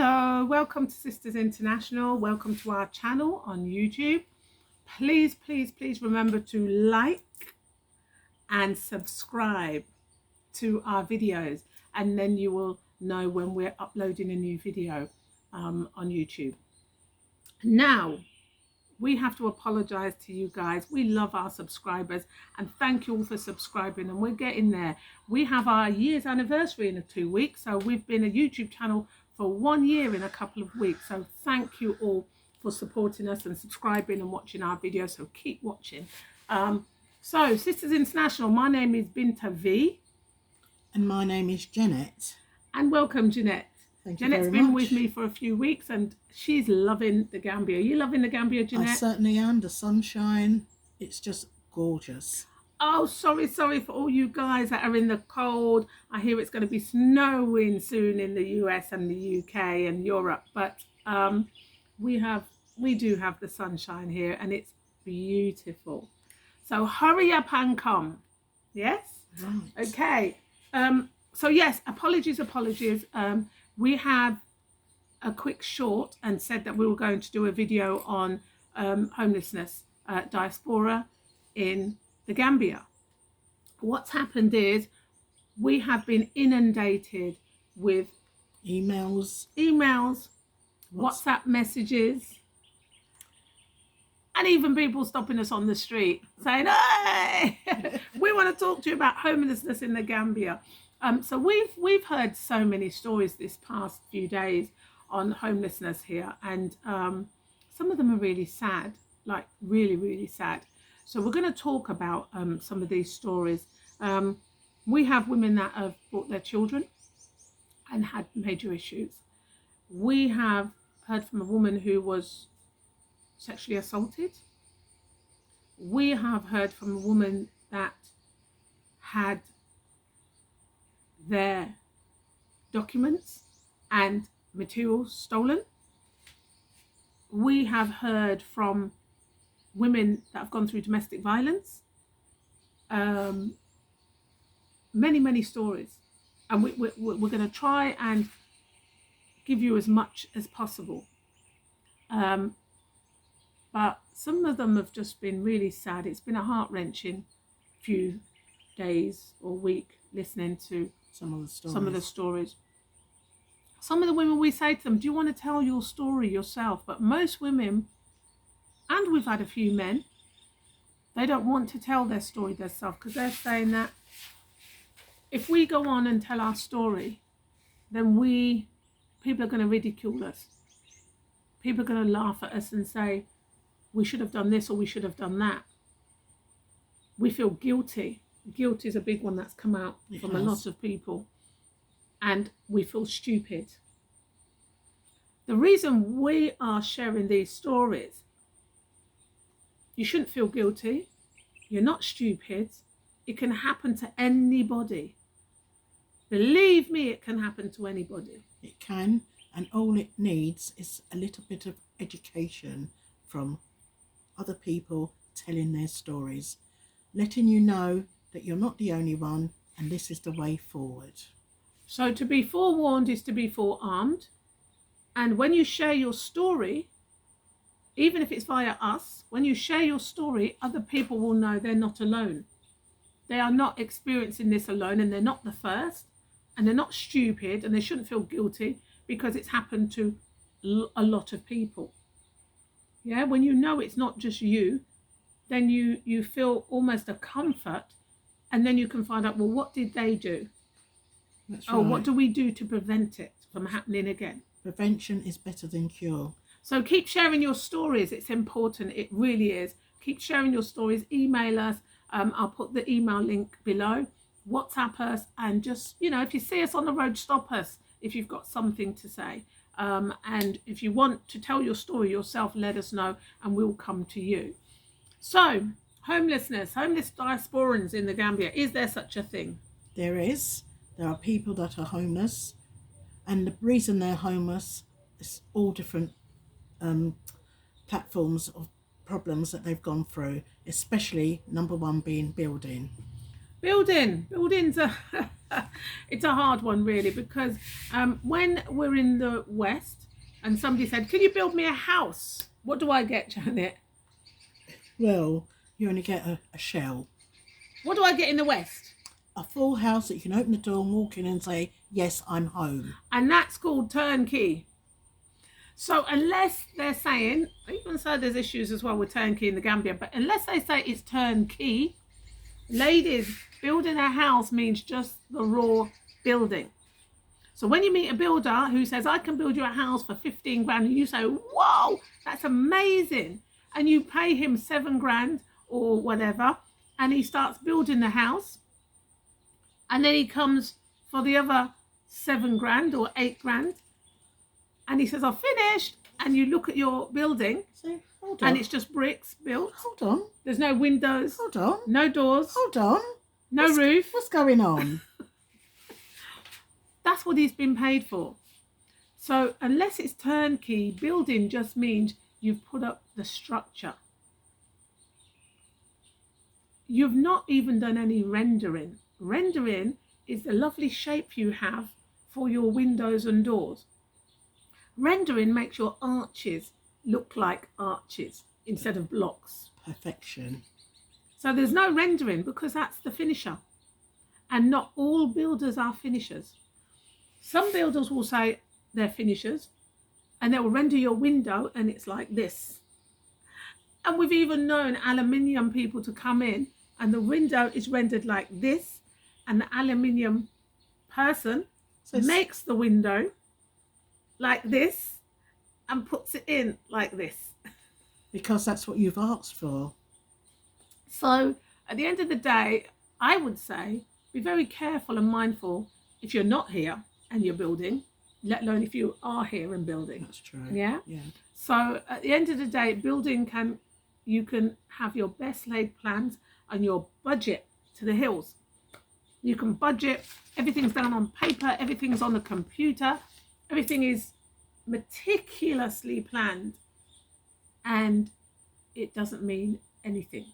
Hello, welcome to Sisters International. Welcome to our channel on YouTube. Please remember to like and subscribe to our videos, and then you will know when we're uploading a new video on YouTube. Now, we have to apologize to you guys. We love our subscribers and thank you all for subscribing, and we're getting there. We have our year's anniversary in 2 weeks, so we've been a YouTube channel for 1 year in a couple of weeks. So thank you all for supporting us and subscribing and watching our videos, so keep watching. So Sisters International, my name is Binta V. And my name is Jeanette. And welcome, Jeanette. Jeanette's been with me for a few weeks and she's loving the Gambia. Are you loving the Gambia, Jeanette? I certainly am. The sunshine, it's just gorgeous. Oh, sorry for all you guys that are in the cold. I hear it's going to be snowing soon in the US and the UK and Europe, but we do have the sunshine here and it's beautiful. So hurry up and come. Yes? Right. Okay. So yes, apologies. We had a quick short and said that we were going to do a video on homelessness, diaspora in the Gambia. What's happened is we have been inundated with emails, WhatsApp messages, and even people stopping us on the street saying, hey, we want to talk to you about homelessness in the Gambia. So we've heard so many stories this past few days on homelessness here, and some of them are really sad, like really sad. So we're going to talk about some of these stories. We have women that have brought their children and had major issues. We have heard from a woman who was sexually assaulted. We have heard from a woman that had their documents and materials stolen. We have heard from women that have gone through domestic violence. Many stories, and we're going to try and give you as much as possible. But some of them have just been really sad. It's been a heart-wrenching few days or week listening to some of the stories. Some of the women, we say to them, do you want to tell your story yourself? But most women, and we've had a few men, they don't want to tell their story themselves because they're saying that if we go on and tell our story, then people are going to ridicule us. People are going to laugh at us and say, we should have done this or we should have done that. We feel guilty. Guilt is a big one that's come out from a lot of people. And we feel stupid. The reason we are sharing these stories, you shouldn't feel guilty. You're not stupid. It can happen to anybody. Believe me, it can happen to anybody. It can, and all it needs is a little bit of education from other people telling their stories, letting you know that you're not the only one and this is the way forward. So to be forewarned is to be forearmed. And when you share your story, even if it's via us, when you share your story, other people will know they're not alone. They are not experiencing this alone, and they're not the first, and they're not stupid, and they shouldn't feel guilty because it's happened to a lot of people. Yeah, when you know it's not just you, then you feel almost a comfort, and then you can find out, well, what did they do? That's right. What do we do to prevent it from happening again? Prevention is better than cure. So keep sharing your stories. It's important. It really is. Keep sharing your stories. Email us. I'll put the email link below. WhatsApp us, and just, if you see us on the road, stop us if you've got something to say. And if you want to tell your story yourself, let us know and we'll come to you. So, homeless diasporans in the Gambia, is there such a thing? There is. There are people that are homeless, and the reason they're homeless is all different platforms of problems that they've gone through, especially number one being building. Building's a it's a hard one really, because when we're in the West and somebody said, can you build me a house? What do I get, Janet? Well, you only get a shell. What do I get in the West? A full house that you can open the door and walk in and say, yes, I'm home. And that's called turnkey. So unless they're saying, even so there's issues as well with turnkey in the Gambia, but unless they say it's turnkey, ladies, building a house means just the raw building. So when you meet a builder who says, I can build you a house for 15 grand, and you say, whoa, that's amazing. And you pay him 7 grand or whatever, and he starts building the house. And then he comes for the other 7 grand or 8 grand. And he says, I've finished. And you look at your building, Hold on. and it's just bricks built. Hold on. There's no windows. Hold on. No doors. Hold on. No roof. What's going on? That's what he's been paid for. So unless it's turnkey, building just means you've put up the structure. You've not even done any rendering. Rendering is the lovely shape you have for your windows and doors. Rendering makes your arches look like arches instead of blocks. Perfection. So there's no rendering because that's the finisher. And not all builders are finishers. Some builders will say they're finishers and they will render your window and it's like this. And we've even known aluminium people to come in and the window is rendered like this, and the aluminium person makes the window like this and puts it in like this. Because that's what you've asked for. So at the end of the day, I would say be very careful and mindful if you're not here and you're building, let alone if you are here and building. That's true. Yeah? Yeah. So at the end of the day, building you can have your best laid plans and your budget to the hills. You can budget, everything's done on paper, everything's on the computer, everything is meticulously planned, and it doesn't mean anything.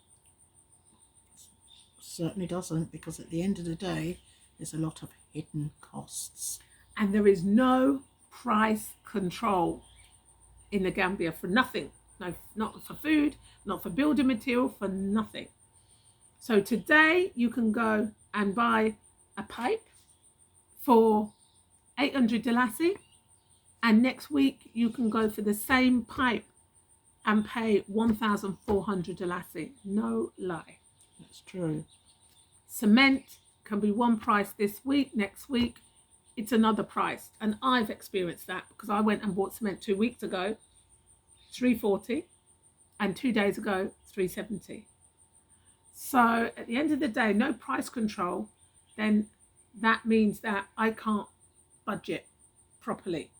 Certainly doesn't, because at the end of the day, there's a lot of hidden costs. And there is no price control in the Gambia for nothing. No, not for food, not for building material, for nothing. So today you can go and buy a pipe for 800 dalasi, and next week you can go for the same pipe and pay 1,400 dalasi. No lie. That's true. Cement can be one price this week, next week it's another price. And I've experienced that because I went and bought cement 2 weeks ago, 340, and 2 days ago, 370. So at the end of the day, no price control, then that means that I can't budget properly.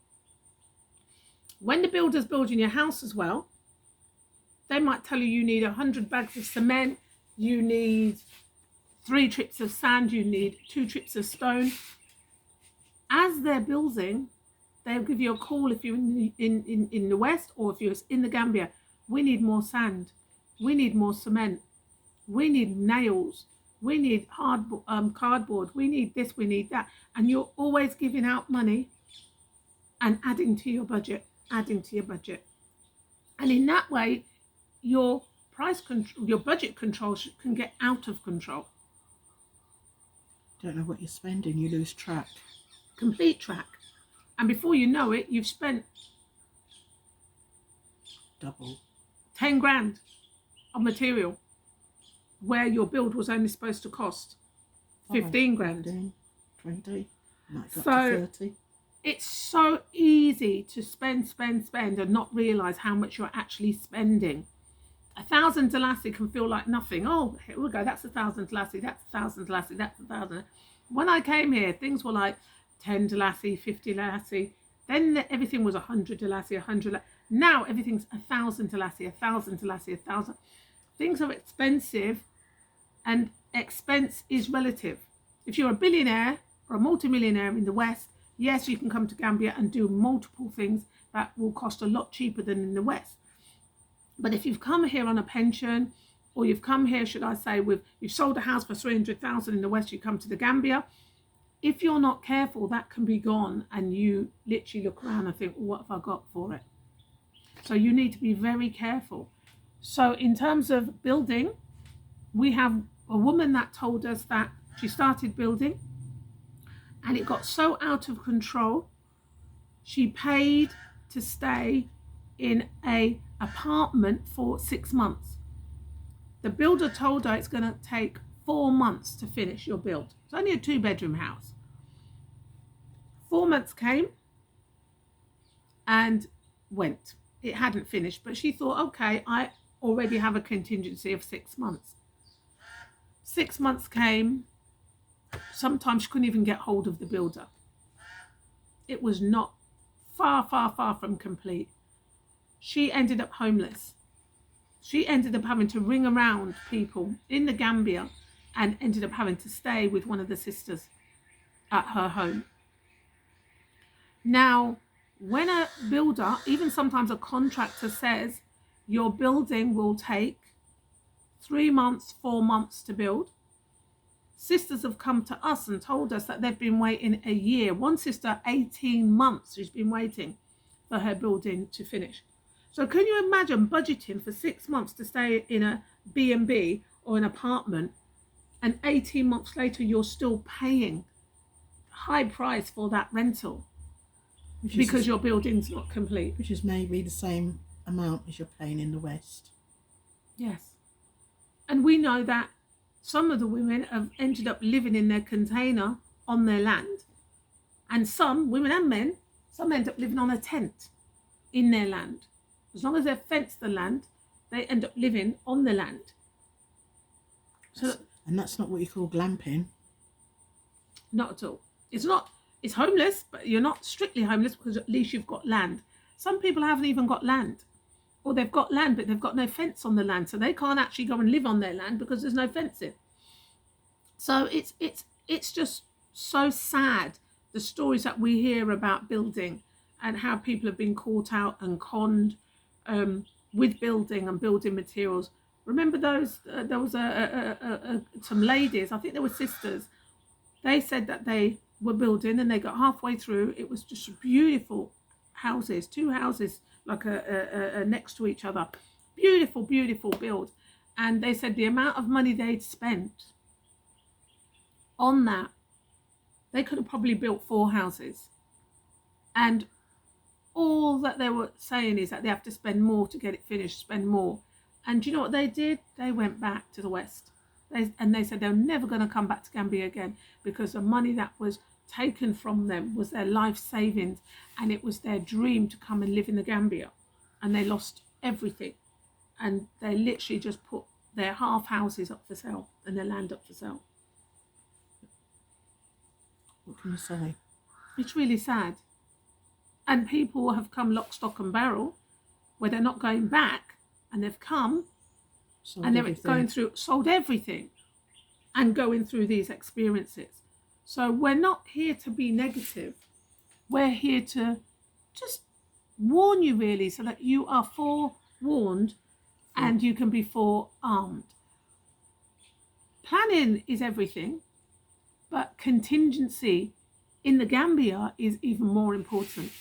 When the builder's building your house as well, they might tell you need 100 bags of cement, you need 3 trips of sand, you need 2 trips of stone. As they're building, they'll give you a call if you're in the West or if you're in the Gambia. We need more sand, we need more cement, we need nails, we need cardboard, we need this, we need that. And you're always giving out money and adding to your budget. And in that way, your price control, your budget control can get out of control. Don't know what you're spending, you lose track. Complete track. And before you know it, you've spent Double. 10 grand on material where your build was only supposed to cost 15 grand. 15, 20, might go So up to 30. it's so easy to spend and not realise how much you're actually spending. 1,000 dalasi can feel like nothing. Oh, here we go, that's 1,000 dalasi, that's 1,000 dalasi, that's 1,000. When I came here, things were like 10 dalasi, 50 dalasi. Then everything was 100 dalasi, 100. Now everything's 1,000 dalasi, 1,000 dalasi, 1,000. Things are expensive, and expense is relative. If you're a billionaire or a multimillionaire in the West, yes, you can come to Gambia and do multiple things that will cost a lot cheaper than in the West. But if you've come here on a pension or you've come here, should I say, you've sold a house for 300,000 in the West, you come to the Gambia. If you're not careful, that can be gone, and you literally look around and think, well, what have I got for it? So you need to be very careful. So in terms of building, we have a woman that told us that she started building and it got so out of control, she paid to stay in a apartment for 6 months. The builder told her it's going to take 4 months to finish your build. It's only a 2-bedroom house. 4 months came and went. It hadn't finished, but she thought, okay, I already have a contingency of 6 months. 6 months came. Sometimes she couldn't even get hold of the builder. It was not far from complete. She ended up homeless. She ended up having to ring around people in the Gambia and ended up having to stay with one of the sisters at her home. Now, when a builder, even sometimes a contractor, says your building will take 3 months, 4 months to build, sisters have come to us and told us that they've been waiting a year. One sister, 18 months, she's been waiting for her building to finish. So can you imagine budgeting for 6 months to stay in a B&B or an apartment, and 18 months later you're still paying high price for that rental because your building's not complete? Which is maybe the same amount as you're paying in the West. Yes. And we know that some of the women have ended up living in their container on their land. And some, women and men, some end up living on a tent in their land. As long as they've fenced the land, they end up living on the land. And that's not what you call glamping. Not at all. It's homeless, but you're not strictly homeless because at least you've got land. Some people haven't even got land. Or they've got land, but they've got no fence on the land, so they can't actually go and live on their land because there's no fencing. So it's just so sad, the stories that we hear about building and how people have been caught out and conned with building and building materials. Remember those? There was some ladies, I think they were sisters. They said that they were building and they got halfway through. It was just beautiful houses, 2 houses like a next to each other. Beautiful build. And they said the amount of money they'd spent on that, they could have probably built 4 houses. And all that they were saying is that they have to spend more to get it finished, spend more. And do you know what they did? They went back to the West. They said they're never going to come back to Gambia again because the money that was taken from them was their life savings, and it was their dream to come and live in the Gambia, and they lost everything, and they literally just put their half houses up for sale and their land up for sale. What can you say? It's really sad. And people have come lock, stock and barrel where they're not going back, and they've come and they're going through, sold everything and going through these experiences. So we're not here to be negative. We're here to just warn you, really, so that you are forewarned and you can be forearmed. Planning is everything, but contingency in the Gambia is even more important.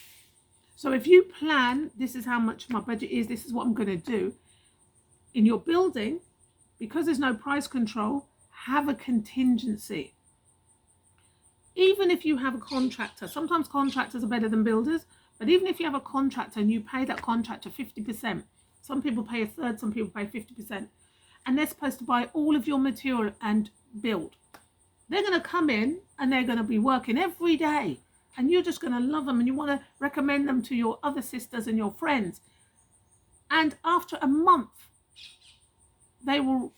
So if you plan, this is how much my budget is, this is what I'm going to do. In your building, because there's no price control, have a contingency. Even if you have a contractor, sometimes contractors are better than builders, but even if you have a contractor and you pay that contractor 50%, some people pay a third, some people pay 50%, and they're supposed to buy all of your material and build. They're going to come in and they're going to be working every day, and you're just going to love them and you want to recommend them to your other sisters and your friends. And after a month, they will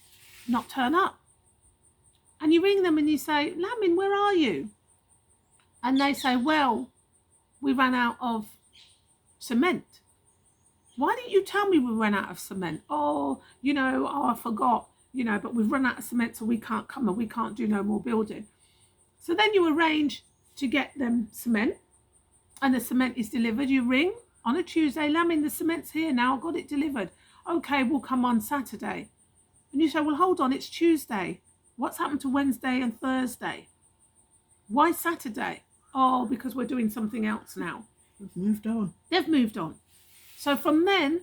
not turn up. And you ring them and you say, Lamin, where are you? And they say, well, we ran out of cement. Why didn't you tell me we ran out of cement? I forgot, but we've run out of cement, so we can't come and we can't do no more building. So then you arrange to get them cement, and the cement is delivered. You ring on a Tuesday, Lamin, the cement's here now, I got it delivered. Okay, we'll come on Saturday. And you say, well, hold on, it's Tuesday. What's happened to Wednesday and Thursday? Why Saturday? Oh, because we're doing something else now. They've moved on. They've moved on. So from then,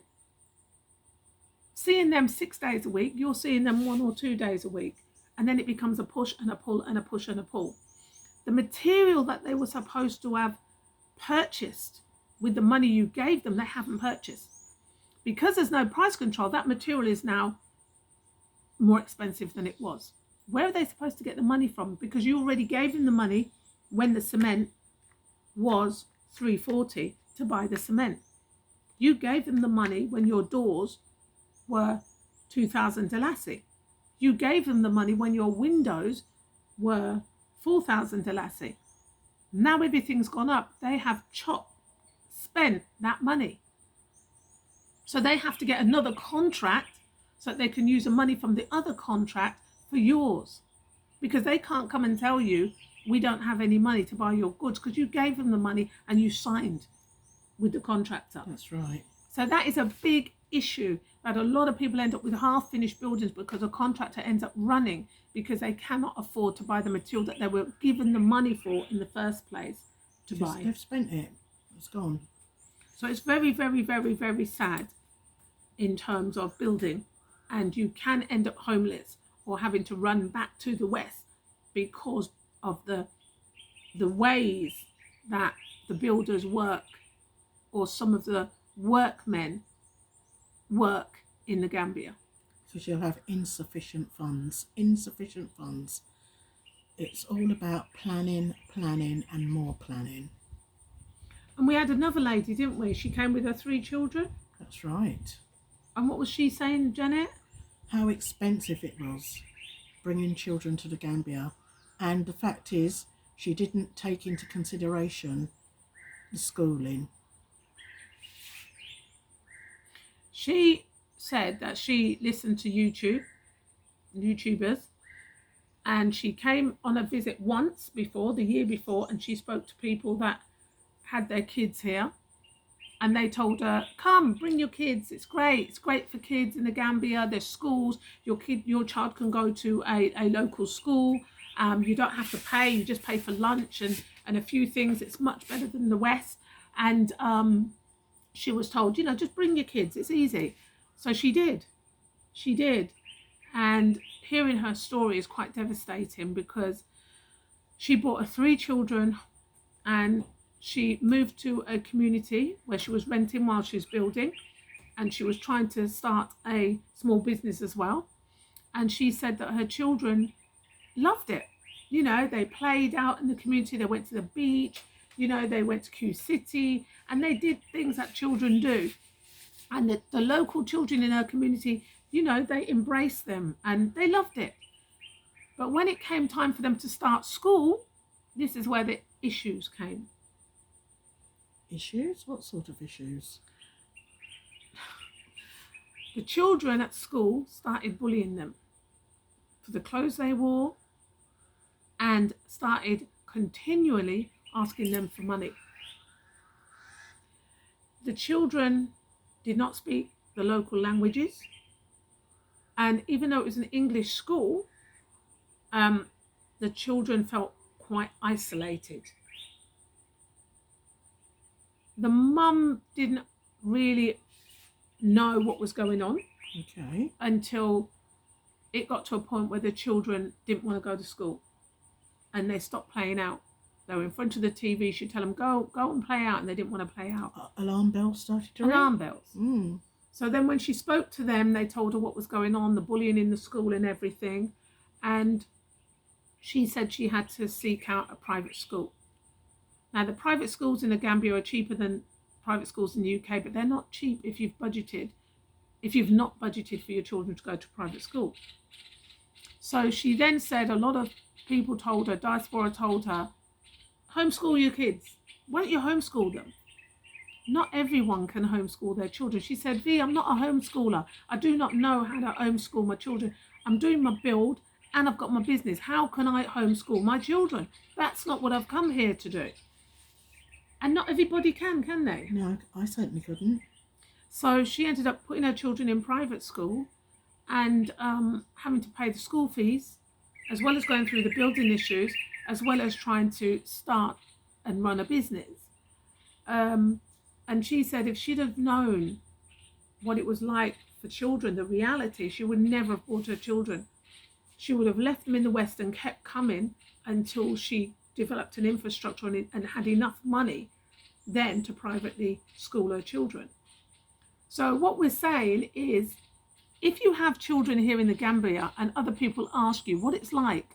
seeing them 6 days a week, you're seeing them 1 or 2 days a week. And then it becomes a push and a pull and a push and a pull. The material that they were supposed to have purchased with the money you gave them, they haven't purchased. Because there's no price control, that material is now more expensive than it was. Where are they supposed to get the money from? Because you already gave them the money when the cement was $3.40 to buy the cement. You gave them the money when your doors were 2,000 Dalasi. You gave them the money when your windows were 4,000 Dalasi. Now everything's gone up. They have spent that money. So they have to get another contract so that they can use the money from the other contract for yours. Because they can't come and tell you, we don't have any money to buy your goods, because you gave them the money and you signed with the contractor. That's right. So that is a big issue, that a lot of people end up with half-finished buildings because a contractor ends up running because they cannot afford to buy the material that they were given the money for in the first place to buy. They've spent it. It's gone. So it's very, very, very, very sad in terms of building, and you can end up homeless or having to run back to the West because of the ways that the builders work, or some of the workmen work in the Gambia. Because you'll have insufficient funds. It's all about planning, and more planning. And we had another lady, didn't we? She came with her 3 children. That's right. And what was she saying, Janet? How expensive it was bringing children to the Gambia. And the fact is, she didn't take into consideration the schooling. She said that she listened to YouTubers, and she came on a visit once before, the year before, and she spoke to people that had their kids here, and they told her, come, bring your kids, it's great for kids in the Gambia, there's schools, your child can go to a local school, you don't have to pay, you just pay for lunch and a few things, it's much better than the West. And she was told, just bring your kids, it's easy. So she did. And hearing her story is quite devastating, because she brought her 3 children and she moved to a community where she was renting while she was building, and she was trying to start a small business as well. And she said that her children loved it. They played out in the community, they went to the beach, they went to Q City, and they did things that children do. And the local children in her community, they embraced them and they loved it. But when it came time for them to start school, this is where the issues came. Issues? What sort of issues? The children at school started bullying them for the clothes they wore, and started continually asking them for money. The children did not speak the local languages, and even though it was an English school, the children felt quite isolated. The mum didn't really know what was going on. Okay. Until it got to a point where the children didn't want to go to school, and they stopped playing out. They were in front of the TV. She'd tell them, go and play out, and they didn't want to play out. Alarm bells started to ring? Alarm bells. Mm. So then when she spoke to them, they told her what was going on, the bullying in the school and everything. And she said she had to seek out a private school. Now, the private schools in the Gambia are cheaper than private schools in the UK, but they're not cheap if you've not budgeted for your children to go to private school. So she then said, a lot of people told her, diaspora told her, homeschool your kids. Why don't you homeschool them? Not everyone can homeschool their children. She said, V, I'm not a homeschooler. I do not know how to homeschool my children. I'm doing my build and I've got my business. How can I homeschool my children? That's not what I've come here to do. And not everybody can they? No, I certainly couldn't. So she ended up putting her children in private school, and having to pay the school fees, as well as going through the building issues, as well as trying to start and run a business. And she said if she'd have known what it was like for children, the reality, she would never have brought her children. She would have left them in the West and kept coming until she developed an infrastructure and had enough money then to privately school her children. So what we're saying is, if you have children here in the Gambia and other people ask you what it's like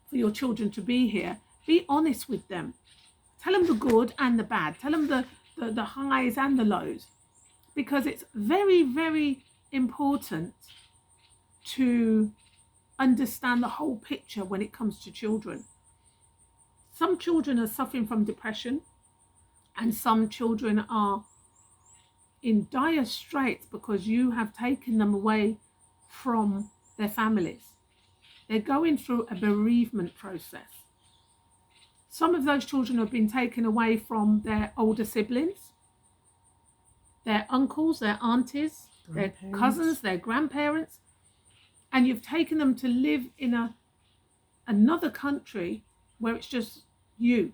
for your children to be here, be honest with them. Tell them the good and the bad. Tell them the highs and the lows, because it's very, very important to understand the whole picture when it comes to children. Some children are suffering from depression, and some children are in dire straits because you have taken them away from their families. They're going through a bereavement process. Some of those children have been taken away from their older siblings, their uncles, their aunties, their cousins, their grandparents, and you've taken them to live in another country where it's just you.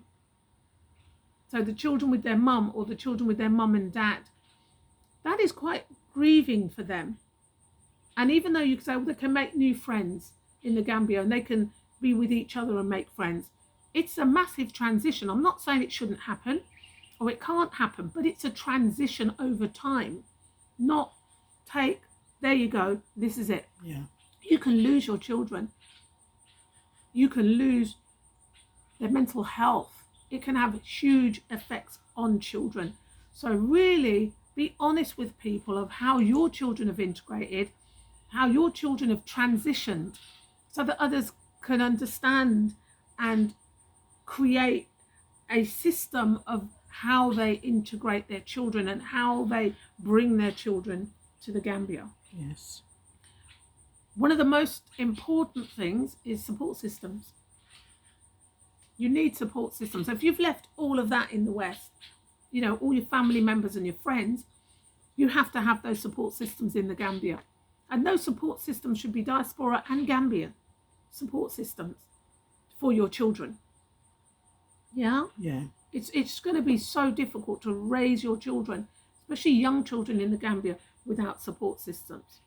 So the children with their mum, or the children with their mum and dad, that is quite grieving for them. And even though you can say, well, they can make new friends in the Gambia and they can be with each other and make friends, it's a massive transition. I'm not saying it shouldn't happen or it can't happen, but it's a transition over time. Not take, there you go, this is it. Yeah. You can lose your children. You can lose their mental health. It can have huge effects on children. So really be honest with people of how your children have integrated, how your children have transitioned, so that others can understand and create a system of how they integrate their children and how they bring their children to the Gambia. Yes. One of the most important things is support systems. You need support systems. If you've left all of that in the West, you know, all your family members and your friends, you have to have those support systems in the Gambia. And those support systems should be diaspora and Gambian support systems for your children. Yeah? Yeah. It's going to be so difficult to raise your children, especially young children in the Gambia, without support systems.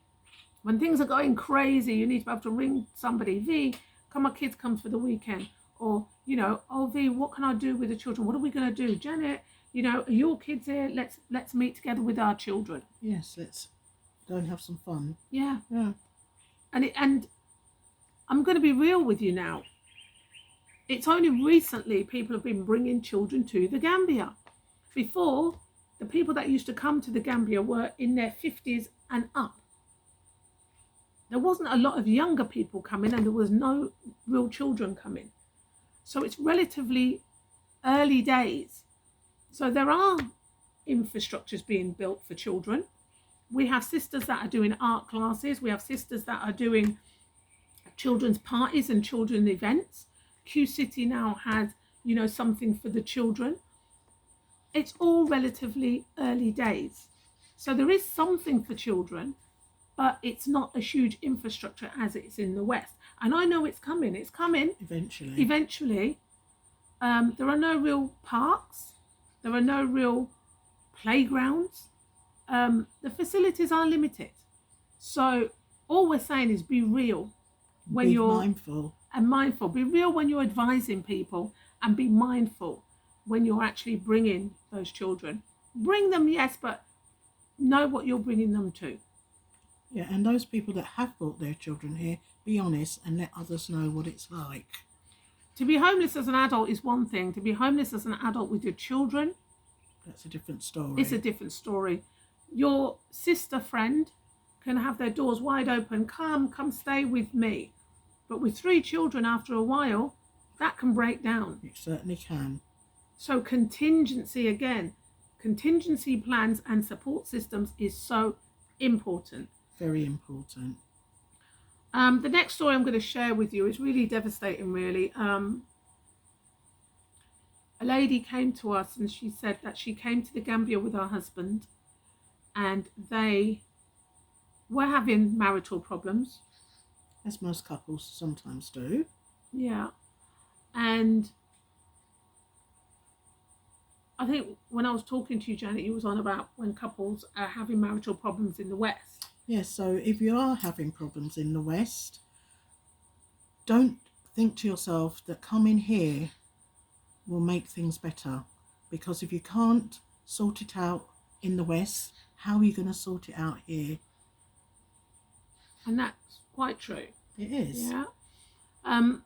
When things are going crazy, you need to be able to ring somebody. V, can my kids come for the weekend? Or, you know, oh V, what can I do with the children? What are we going to do? Janet, you know, are your kids here? Let's meet together with our children. Yes, let's go and have some fun. Yeah. Yeah. And I'm going to be real with you now. It's only recently people have been bringing children to the Gambia. Before, the people that used to come to the Gambia were in their 50s and up. There wasn't a lot of younger people coming, and there was no real children coming. So it's relatively early days. So there are infrastructures being built for children. We have sisters that are doing art classes. We have sisters that are doing children's parties and children's events. Q City now has, you know, something for the children. It's all relatively early days. So there is something for children, but it's not a huge infrastructure as it's in the West. And I know it's coming. It's coming. Eventually. There are no real parks. There are no real playgrounds. The facilities are limited. So all we're saying is be real when you're mindful. And mindful. Be real when you're advising people, and be mindful when you're actually bringing those children. Bring them, yes, but know what you're bringing them to. Yeah, and those people that have brought their children here, be honest and let others know what it's like. To be homeless as an adult is one thing. To be homeless as an adult with your children, that's a different story. It's a different story. Your sister friend can have their doors wide open. Come stay with me. But with 3 children, after a while, that can break down. It certainly can. So contingency plans and support systems is so important. Very important. The next story I'm going to share with you is really devastating, really. A lady came to us and she said that she came to the Gambia with her husband, and they were having marital problems. As most couples sometimes do. Yeah. And I think when I was talking to you, Janet, you was on about when couples are having marital problems in the West. Yes, so if you are having problems in the West, don't think to yourself that coming here will make things better. Because if you can't sort it out in the West, how are you going to sort it out here? And that's quite true. It is. Yeah.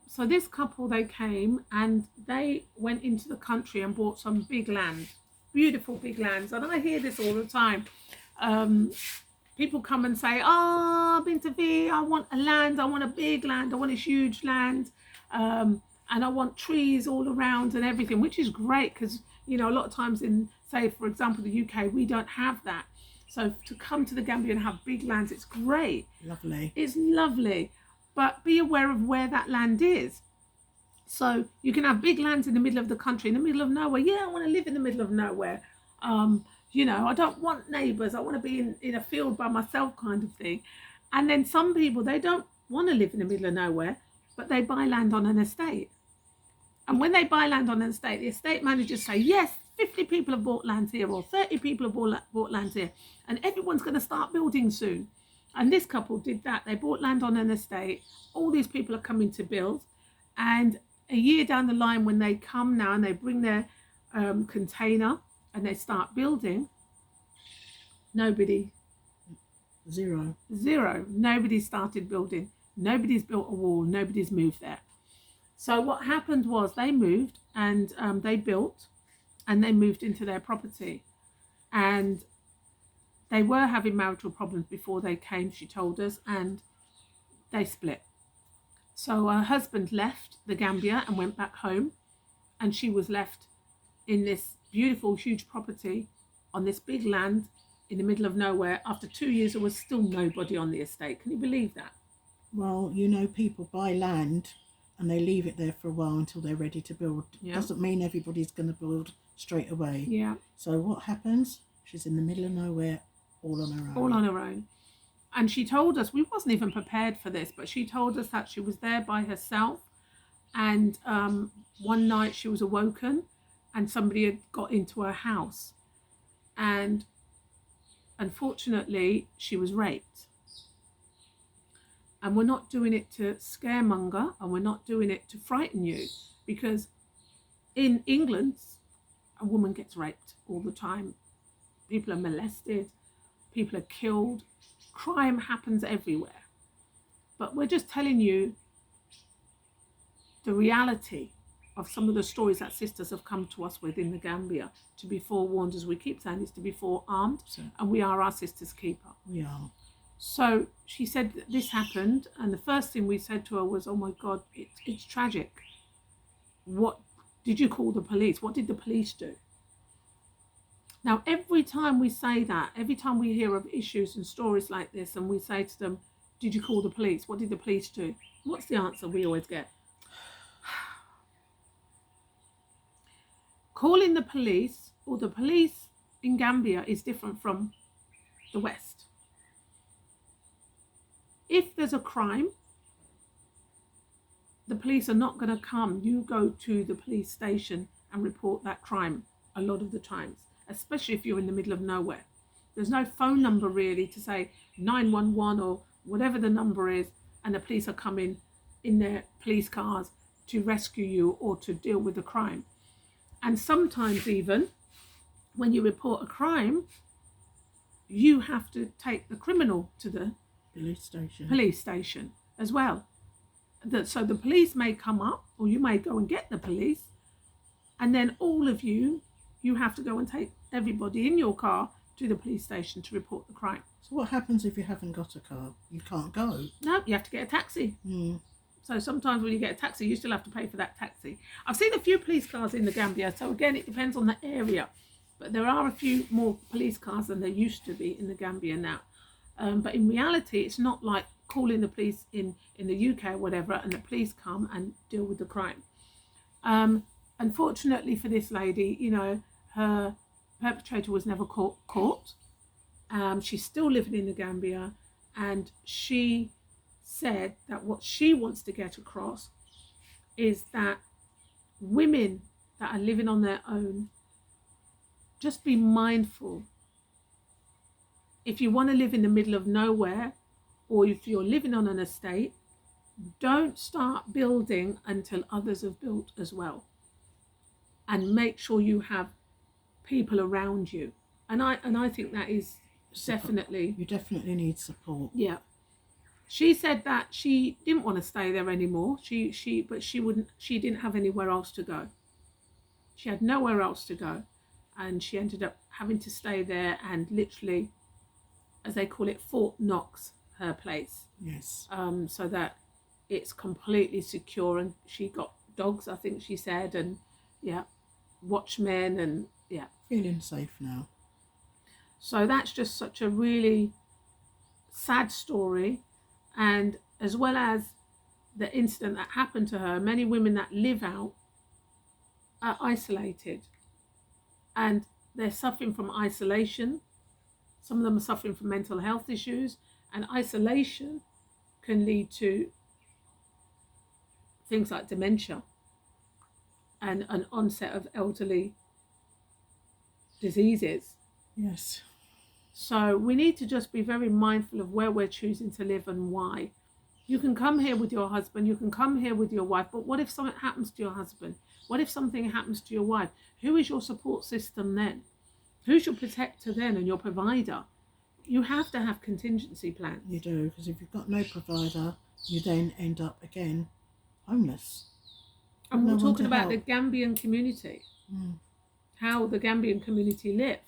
So this couple, they came and they went into the country and bought some big land, beautiful big lands. And I hear this all the time. People come and say, oh, Binta V, I want a land, I want a big land, I want a huge land, and I want trees all around and everything, which is great because, you know, a lot of times in, say, for example, the UK, we don't have that. So to come to the Gambia and have big lands, it's great. Lovely. It's lovely. But be aware of where that land is. So you can have big lands in the middle of the country, in the middle of nowhere. Yeah, I want to live in the middle of nowhere. You know, I don't want neighbours. I want to be in a field by myself kind of thing. And then some people, they don't want to live in the middle of nowhere, but they buy land on an estate. And when they buy land on an estate, the estate managers say, yes, 50 people have bought land here or 30 people have bought land here. And everyone's going to start building soon. And this couple did that. They bought land on an estate. All these people are coming to build. And a year down the line, when they come now and they bring their container and they start building, nobody. Zero. Nobody started building. Nobody's built a wall. Nobody's moved there. So what happened was they moved and they built and they moved into their property. And they were having marital problems before they came, she told us, and they split. So her husband left the Gambia and went back home, and she was left in this beautiful, huge property on this big land in the middle of nowhere. After 2 years, there was still nobody on the estate. Can you believe that? Well, you know, people buy land and they leave it there for a while until they're ready to build. Yeah. Doesn't mean everybody's going to build straight away. Yeah. So what happens? She's in the middle of nowhere, all on her own. All on her own. And she told us, we wasn't even prepared for this, but she told us that she was there by herself. And one night she was awoken and somebody had got into her house. And unfortunately, she was raped. And we're not doing it to scaremonger, and we're not doing it to frighten you, because in England, a woman gets raped all the time. People are molested, people are killed, crime happens everywhere. But we're just telling you the reality of some of the stories that sisters have come to us with in the Gambia. To be forewarned, as we keep saying, is to be forearmed, and we are our sister's keeper. We are. So she said that this happened, and the first thing we said to her was, oh my God, it's tragic. What did you call the police? What did the police do? Now, every time we say that, every time we hear of issues and stories like this, and we say to them, did you call the police? What did the police do? What's the answer we always get? Calling the police, or the police in Gambia, is different from the West. If there's a crime, the police are not going to come. You go to the police station and report that crime a lot of the times, especially if you're in the middle of nowhere. There's no phone number really to say 911 or whatever the number is, and the police are coming in their police cars to rescue you or to deal with the crime. And sometimes even when you report a crime, you have to take the criminal to the police station as well. So the police may come up, or you may go and get the police, and then all of you have to go and take everybody in your car to the police station to report the crime. So what happens if you haven't got a car? You can't go? No, you have to get a taxi. So sometimes when you get a taxi, you still have to pay for that taxi. I've seen a few police cars in the Gambia, so again, it depends on the area. But there are a few more police cars than there used to be in the Gambia now. But in reality, it's not like calling the police in the UK or whatever, and the police come and deal with the crime. Unfortunately for this lady, you know, her perpetrator was never caught. She's still living in the Gambia. And she said that what she wants to get across is that women that are living on their own, just be mindful. If you want to live in the middle of nowhere, or if you're living on an estate, don't start building until others have built as well. And make sure you have people around you. And I think that is definitely... You definitely need support. Yeah. She said that she didn't want to stay there anymore. She didn't have anywhere else to go. She had nowhere else to go. And she ended up having to stay there and literally, as they call it, Fort Knox her place. Yes. So that it's completely secure. And she got dogs, I think she said, and yeah, watchmen, and yeah. Feeling safe now. So that's just such a really sad story. And as well as the incident that happened to her, many women that live out are isolated. And they're suffering from isolation. Some of them are suffering from mental health issues. And isolation can lead to things like dementia and an onset of elderly diseases. Yes. So we need to just be very mindful of where we're choosing to live and why. You can come here with your husband, you can come here with your wife, but what if something happens to your husband? What if something happens to your wife? Who is your support system then? Who's your protector then and your provider? You have to have contingency plans. You do, because if you've got no provider, you then end up again homeless. And we're talking about the Gambian community, how the Gambian community live.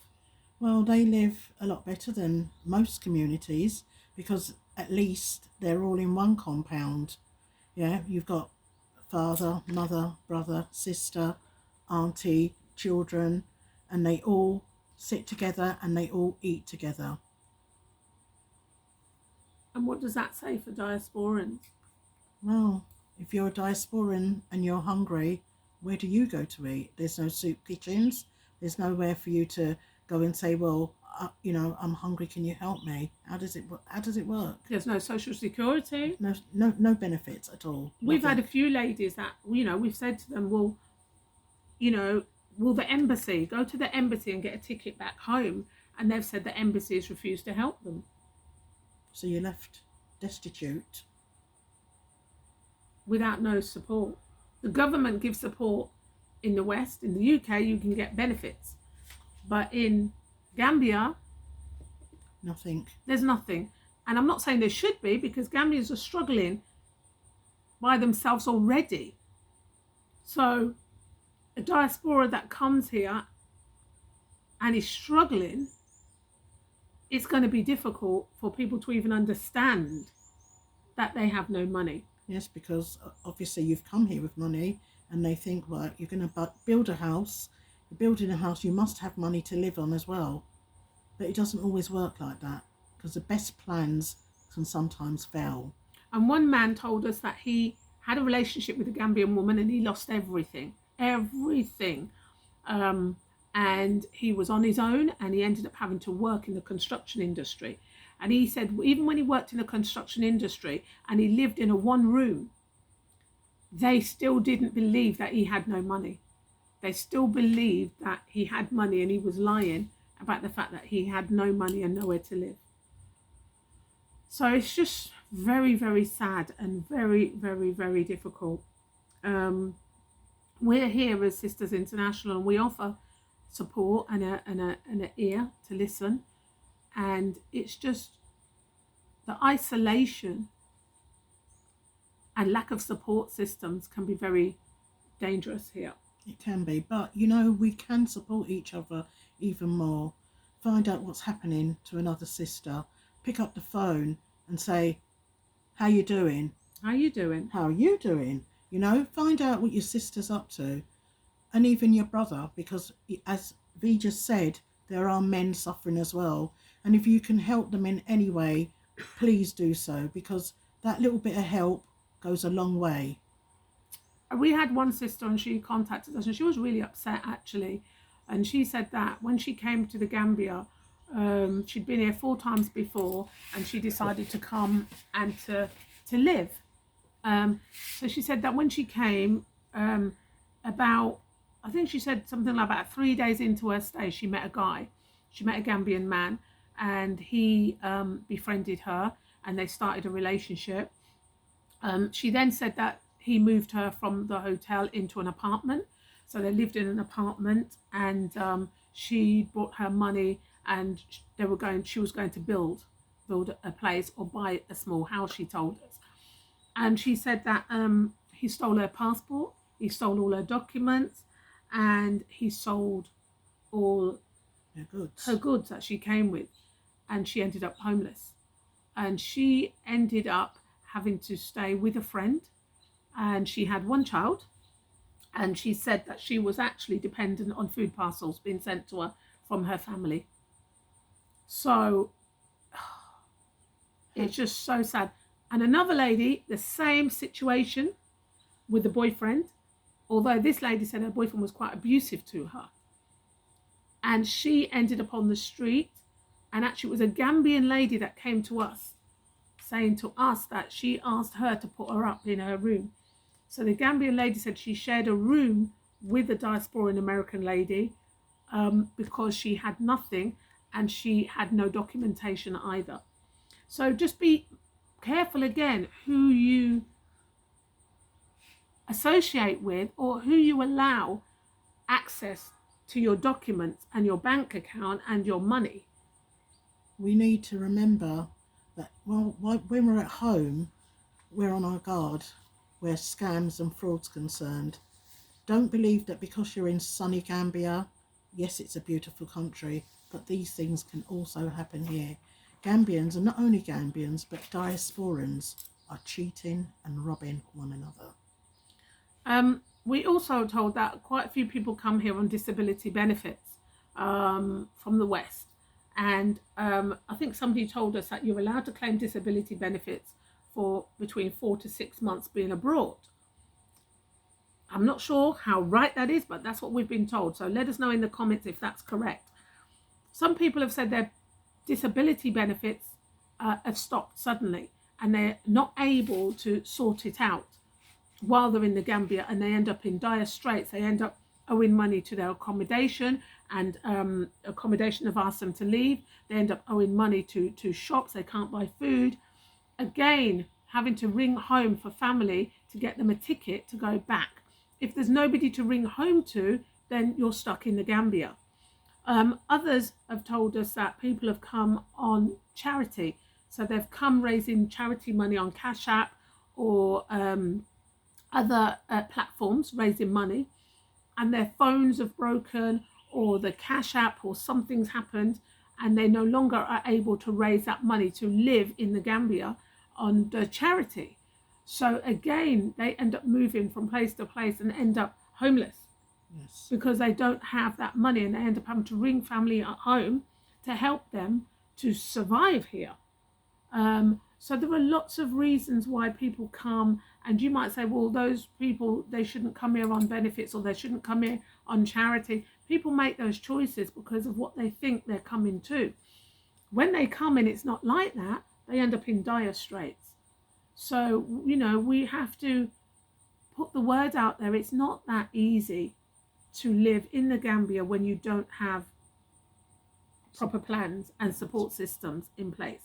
Well, they live a lot better than most communities because at least they're all in one compound. Yeah, you've got father, mother, brother, sister, auntie, children, and they all sit together and they all eat together. And what does that say for diasporans? Well, if you're a diasporan and you're hungry, where do you go to eat? There's no soup kitchens. There's nowhere for you to go and say, well, I'm hungry. Can you help me? How does it work? There's no social security. No benefits at all. We've had a few ladies that, we've said to them, well, will the embassy, go to the embassy and get a ticket back home? And they've said the embassy has refused to help them. So you're left destitute. Without no support. The government gives support in the West. In the UK, you can get benefits. But in Gambia, nothing. There's nothing. And I'm not saying there should be, because Gambians are struggling by themselves already. So a diaspora that comes here and is struggling, it's going to be difficult for people to even understand that they have no money. Yes, because obviously you've come here with money and they think, well, you're going to build a house. You're building a house, you must have money to live on as well. But it doesn't always work like that, because the best plans can sometimes fail. And one man told us that he had a relationship with a Gambian woman and he lost everything. And he was on his own and he ended up having to work in the construction industry. And he said even when he worked in the construction industry and he lived in a one room, they still didn't believe that he had no money. They still believed that he had money, and he was lying about the fact that he had no money and nowhere to live. So it's just very, very sad and very, very, very difficult. We're here as Sisters International and we offer support and an ear to listen. And it's just the isolation and lack of support systems can be very dangerous here. It can be, but we can support each other even more. Find out what's happening to another sister. Pick up the phone and say, how you doing? How you doing? How are you doing? Find out what your sister's up to. And even your brother, because as V just said, there are men suffering as well. And if you can help them in any way, please do so, because that little bit of help goes a long way. We had one sister and she contacted us and she was really upset actually. And she said that when she came to the Gambia, She'd been here 4 times before, and she decided to come and to live. So she said that when she came, I think she said something like about 3 days into her stay, she met a guy. She met a Gambian man, and he befriended her, and they started a relationship. She then said that he moved her from the hotel into an apartment. So they lived in an apartment, and she brought her money, and she was going to build a place or buy a small house, she told us. And she said that he stole her passport, he stole all her documents, and he sold all her goods that she came with, and she ended up homeless. And she ended up having to stay with a friend, and she had 1 child, and she said that she was actually dependent on food parcels being sent to her from her family. So it's just so sad. And another lady, the same situation with the boyfriend, although this lady said her boyfriend was quite abusive to her, and she ended up on the street. And actually it was a Gambian lady that came to us saying to us that she asked her to put her up in her room. So the Gambian lady said she shared a room with a diasporan American lady because she had nothing, and she had no documentation either. So just be careful again who you associate with or who you allow access to your documents and your bank account and your money. We need to remember that when we're at home, we're on our guard where scams and fraud's concerned. Don't believe that because you're in sunny Gambia, yes, it's a beautiful country, but these things can also happen here. Gambians, and not only Gambians, but diasporans are cheating and robbing one another. We also told that quite a few people come here on disability benefits from the West. And I think somebody told us that you're allowed to claim disability benefits for between 4 to 6 months being abroad. I'm not sure how right that is, but that's what we've been told. So let us know in the comments if that's correct. Some people have said their disability benefits have stopped suddenly, and they're not able to sort it out while they're in the Gambia, and they end up in dire straits. They end up owing money to their accommodation, and accommodation have asked them to leave. They end up owing money to shops. They can't buy food. Again, having to ring home for family to get them a ticket to go back. If there's nobody to ring home to, then you're stuck in the Gambia. Others have told us that people have come on charity. So they've come raising charity money on Cash App or other platforms, raising money, and their phones have broken, or the Cash App or something's happened, and they no longer are able to raise that money to live in the Gambia on the charity. So again, they end up moving from place to place and end up homeless. Yes. Because they don't have that money, and they end up having to ring family at home to help them to survive here. So there are lots of reasons why people come, and you might say, well, those people, they shouldn't come here on benefits, or they shouldn't come here on charity. People make those choices because of what they think they're coming to. When they come and it's not like that, they end up in dire straits. So, we have to put the word out there. It's not that easy to live in the Gambia when you don't have proper plans and support systems in place.